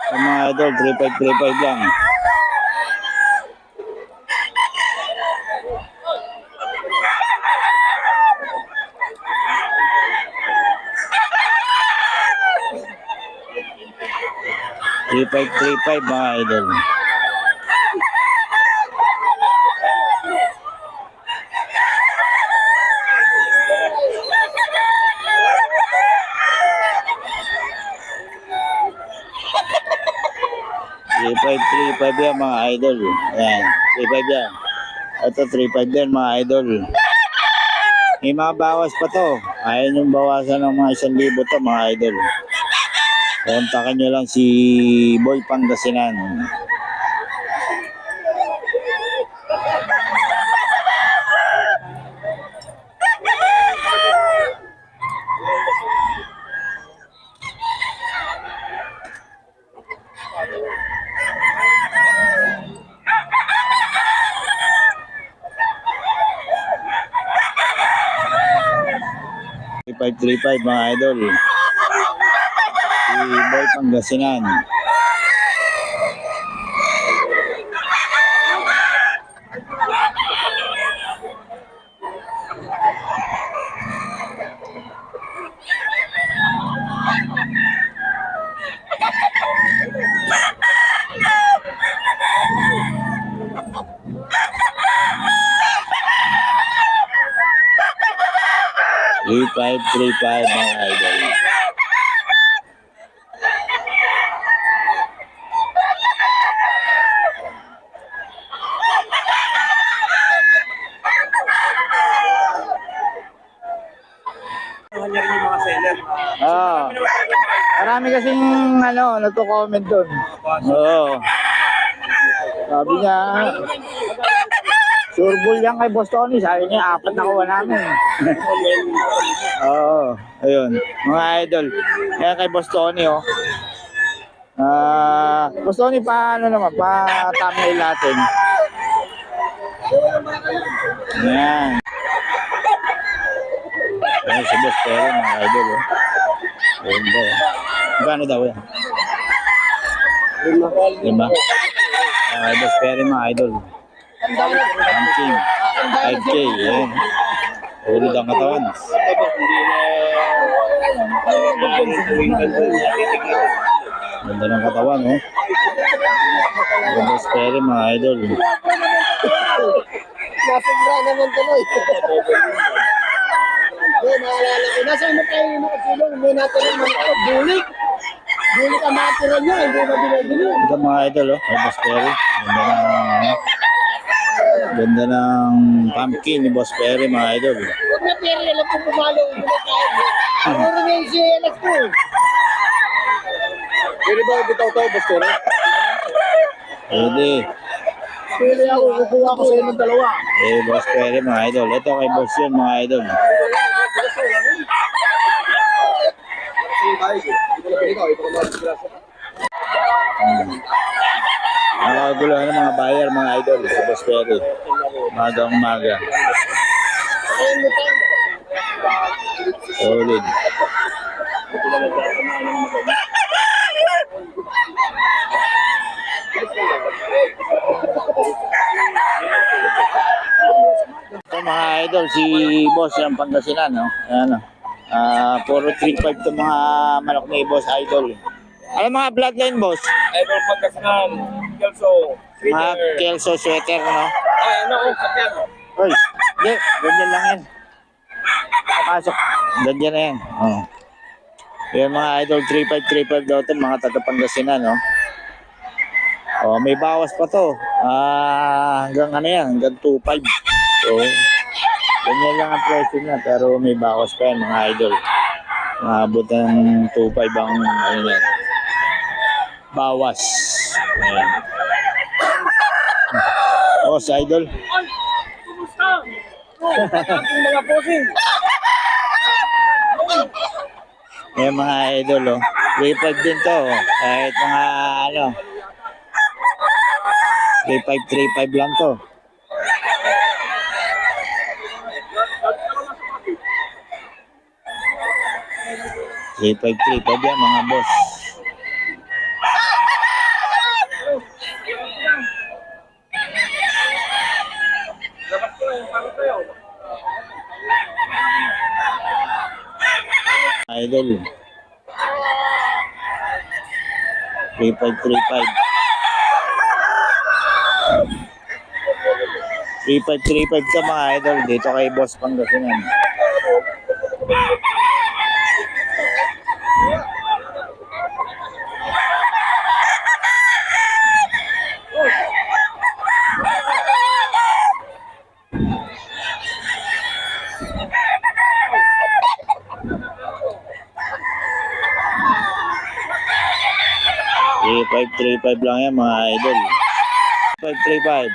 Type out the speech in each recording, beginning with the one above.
Yung mga idol, 3-5 lang. Three five mga idol. Three five yan mga idol. Ayan, 3-5 yan. Ito 3-5 yan mga idol. May mga bawas pa to. Ayaw yung bawasan ng mga 1,000 to mga idol. Kontakin nyo lang si Boy Pangasinan. Three five mga idol. Si Boy Pangasinan. Three five mga idol. Marami kasing nagko-comment doon. Oo. Sabi niya, surbol yan kay Boss Tony. Sabi niya, 4 nakuha namin. Oo. Ayun. Mga idol. Yan kay Boss Tony, oh. Boss Tony, paano naman? Pa-thumbnail natin. Yan. Yan si Boss Tony, mga idol, oh. Ayun ba, oh. Gano daw yan? 5. Boss Perry mga idol. Ranking 5K, yan. Ulid ang katawan. Ganda ng katawan, oh. Boss Perry mga idol. Nasubra naman tuloy. Naalala ko. Nasaan mo tayo nakasulong? Hindi natin ang mga bulik. Bulik ang mga tira niya. Hindi na binagin. Ito mga idol, oh. Boss Perry. Ganda ng pumpkin ni Boss Perry mga idol. Huwag na Perry. Alam ko pumalo. Puro na yung CLX ko. Pwede ba bitaw-taw, Boss Perry? Pwede. Pwede ako. Kukuha ko sa inyo dalawa. Boss Perry mga idol. Ito kay Boss yun mga idol. Nakaguluhan ng mga buyer mga idol sa Boss Perry. Magang umaga. Solid. Ito mga idol, si Boss yung Pangasinan, no? Ayan, no? Puro 3-5 ito mga manok ni Boss Idol. Ano mga bloodline, Boss? Idol Pangasinan, Kelso, Mga Kelso sweater, no? ay ano ko, sakyan. Uy, hindi, ganyan lang yan. Papasok, ganyan na yan. Oh. Yung mga idol, 3-5 daw ito, mga taga Pangasinan, no? Oh, may bawas pa to. Hanggang ano yan, hanggang 2.5. So, ganyan lang ang presyo niya, pero may bawas pa yan, mga idol. Maabot ng 2.5 ang ano yan. Bawas. Ayan. Oh, sa idol. Kumusta? Aking mga posing. Ayan mga idol, oh. 3.5 din to, oh. Kahit mga ano. 3.5 lang to. Three five yan mga boss. idol. 3535. 3535 ka mga idol dito kay Boss Pangasinan. Three five lang yan mga idol. 535.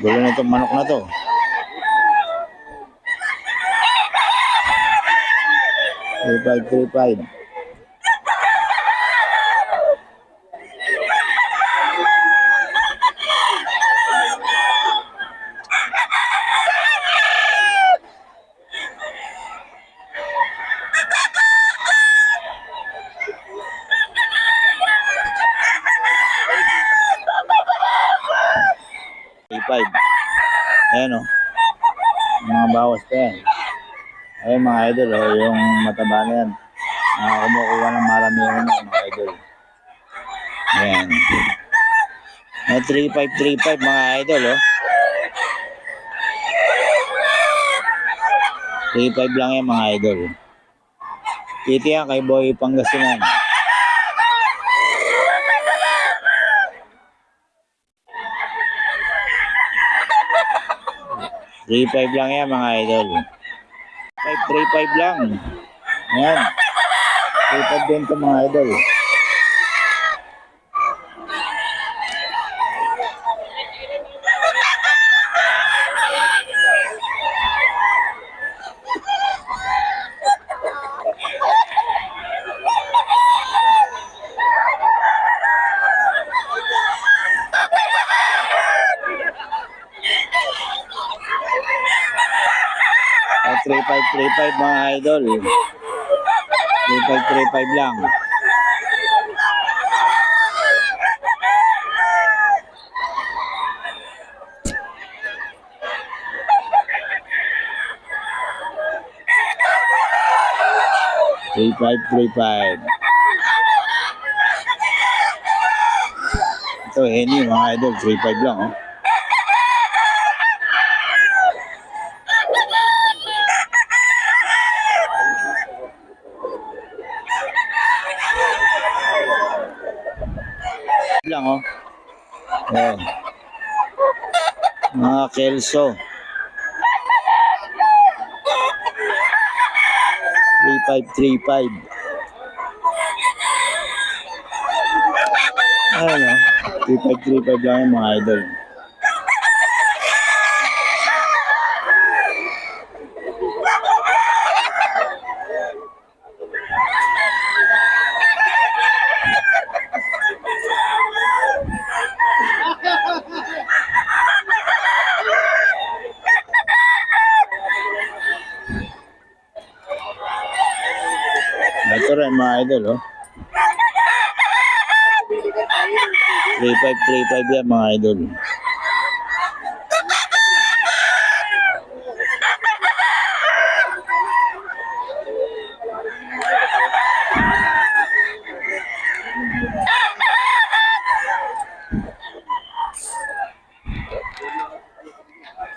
Gulo na itong manok na to. Three five. Ayan o. Mga bawas pa yan. Ayan mga idol o. Yung mataba na yan. Kumukuha ng maramihan na mga idol. Ayan. 3535 mga idol o. 35 lang yan mga idol. Titi yan kay Boy Pangasinan. 35 lang yan mga idol. 535 lang. Ayan. 35 din ito mga idol. At 3535 mga idol. 3535 lang. Three five. Ito Henny mga idol, 35 lang oh. Lang oh. Ayan. Mga Kelso. 3535. Ayan oh. 3535 lang yung mga idol. Ito rin mga idol oh. 3535 yan mga idol.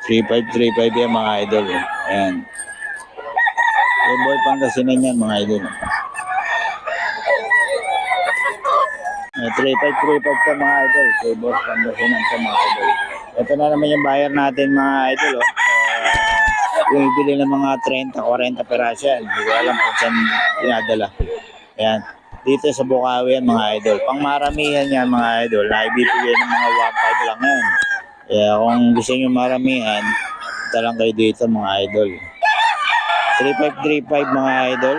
Three five yan mga idol. Ayan. Yung Boy Pangasinan yan mga idol. 3535 ka mga idol. Kay Boss Pangasinan ka mga idol. Ito na naman yung buyer natin mga idol. Oh. Yung ibili ng mga 30-40 peraso yan. Hindi ko alam kung saan pinadala. Ayan. Dito sa Bukawi yan mga idol. Pang maramihan yan mga idol. Naibibigay ng mga 1.5 lang yan. Kaya kung gusto nyo maramihan, ito lang kayo dito mga idol. 3535 mga idol.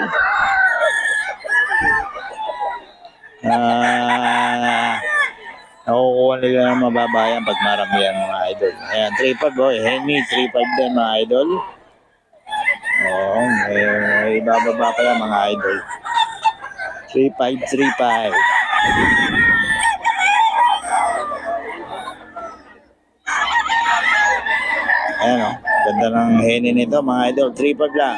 Nakukuha nila ng mababayan pag marami yan mga idol. Ayan, 3.5 oh. Henny, 3.5 din mga idol. Oo, may ibababa pa yan mga idol. 3.5, 3.5. Ayan o. Ganda ng hene nito mga idol. 3.5 lang.